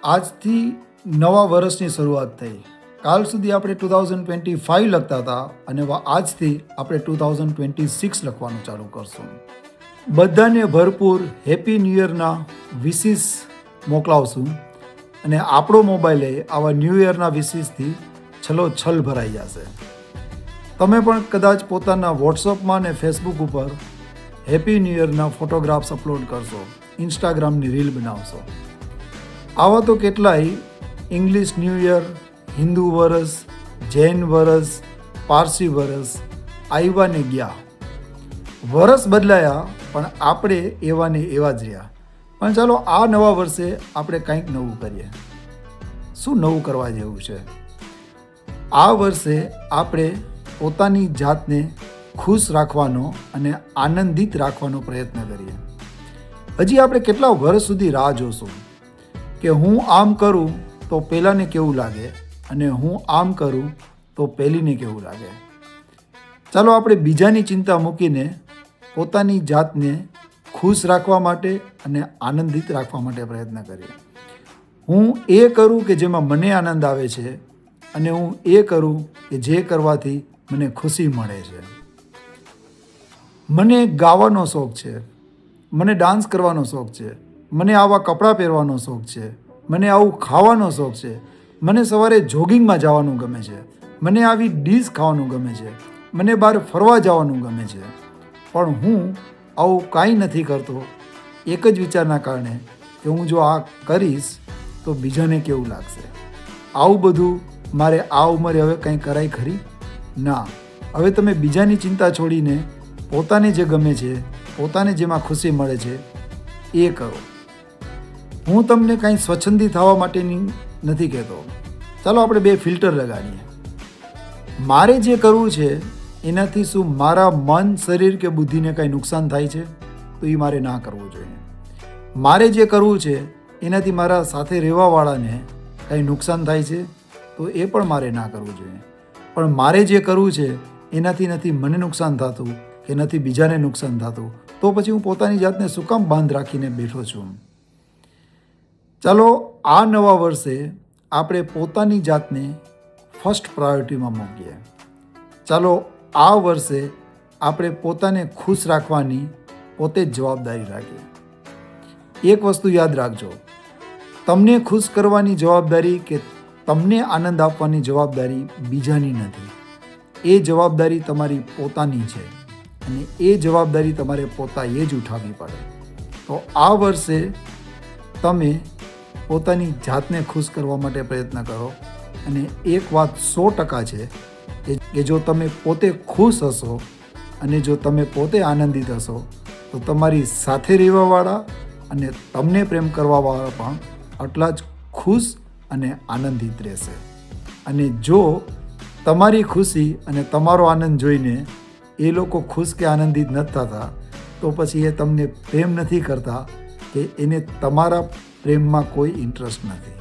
આજથી નવા વર્ષની શરૂઆત થઈ. કાલ સુધી આપણે 2025 લખતા હતા અને આજથી આપણે 2026 લખવાનું ચાલુ કરશું. બધાને ભરપૂર હેપી ન્યૂ યરના વિશિસ મોકલાવશું અને આપણો મોબાઈલે આવા ન્યૂ યરના વિશિસથી છલોછલ ભરાઈ જશે. તમે પણ કદાચ પોતાના વોટ્સઅપમાં અને ફેસબુક ઉપર હેપી ન્યૂ યરના ફોટોગ્રાફ્સ અપલોડ કરશો, ઇન્સ્ટાગ્રામની રીલ બનાવશો. આવા તો કેટલાય ઇંગ્લિશ ન્યૂ યર, હિન્દુ વરસ, જૈન વરસ, પારસી વરસ આવ્યા ને ગયા. વરસ બદલાયા પણ આપણે એવા ને એવા જ રહ્યા. પણ ચાલો આ નવા વર્ષે આપણે કંઈક નવું કરીએ. શું નવું કરવા જેવું છે? આ વર્ષે આપણે પોતાની જાતને ખુશ રાખવાનો અને આનંદિત રાખવાનો પ્રયત્ન કરીએ. હજી આપણે કેટલા વર્ષ સુધી રાહ જોશું કે હું આમ કરું તો પેલાને કેવું લાગે અને હું આમ કરું તો પેલીને કેવું લાગે. ચાલો આપણે બીજાની ચિંતા મૂકીને પોતાની જાતને ખુશ રાખવા માટે અને આનંદિત રાખવા માટે પ્રયત્ન કરીએ. હું એ કરું કે જેમાં મને આનંદ આવે છે અને હું એ કરું કે જે કરવાથી મને ખુશી મળે છે. મને ગાવાનો શોખ છે, મને ડાન્સ કરવાનો શોખ છે, મને આવા કપડાં પહેરવાનો શોખ છે, મને આવું ખાવાનો શોખ છે, મને સવારે જોગિંગમાં જવાનું ગમે છે, મને આવી ડીશ ખાવાનું ગમે છે, મને બહાર ફરવા જવાનું ગમે છે. પણ હું આવું કાંઈ નથી કરતો એક જ વિચારના કારણે કે હું જો આ કરીશ તો બીજાને કેવું લાગશે. આવું બધું મારે આ ઉંમરે હવે કંઈ કરાય ખરી? ના. હવે તમે બીજાની ચિંતા છોડીને પોતાને જે ગમે છે, પોતાને જેમાં ખુશી મળે છે એ કરો. હું તમને કાંઈ સ્વચ્છંદી થવા માટેની નથી કહેતો. ચાલો આપણે બે ફિલ્ટર લગાડીએ. મારે જે કરવું છે એનાથી શું મારા મન, શરીર કે બુદ્ધિને કાંઈ નુકસાન થાય છે તો એ મારે ના કરવું જોઈએ. મારે જે કરવું છે એનાથી મારા સાથે રહેવાવાળાને કાંઈ નુકસાન થાય છે તો એ પણ મારે ના કરવું જોઈએ. પણ મારે જે કરવું છે એનાથી નથી મને નુકસાન થતું કે નથી બીજાને નુકસાન થતું તો પછી હું પોતાની જાતને શું કામ બાંધ રાખીને બેઠો છું? ચાલો આ નવા વર્ષે આપણે પોતાની જાતને ફર્સ્ટ પ્રાયોરિટીમાં મૂકીએ. ચાલો આ વર્ષે આપણે પોતાને ખુશ રાખવાની પોતે જ જવાબદારી રાખીએ. એક વસ્તુ યાદ રાખજો, તમને ખુશ કરવાની જવાબદારી કે તમને આનંદ આપવાની જવાબદારી બીજાની નથી. એ જવાબદારી તમારી પોતાની છે અને એ જવાબદારી તમારે પોતાએ જ ઉઠાવવી પડે. તો આ વર્ષે તમે પોતાની જાતને ખુશ કરવા માટે પ્રયત્ન કરો. અને એક વાત 100% છે કે જો તમે પોતે ખુશ હશો અને જો તમે પોતે આનંદિત હશો તો તમારી સાથે રહેવાવાળા અને તમને પ્રેમ કરવાવાળા પણ આટલા જ ખુશ અને આનંદિત રહેશે. અને જો તમારી ખુશી અને તમારો આનંદ જોઈને એ લોકો ખુશ કે આનંદિત નથી થતા તો પછી એ તમને પ્રેમ નથી કરતા કે એને તમારા પ્રેમમાં કોઈ ઇન્ટરેસ્ટ નથી.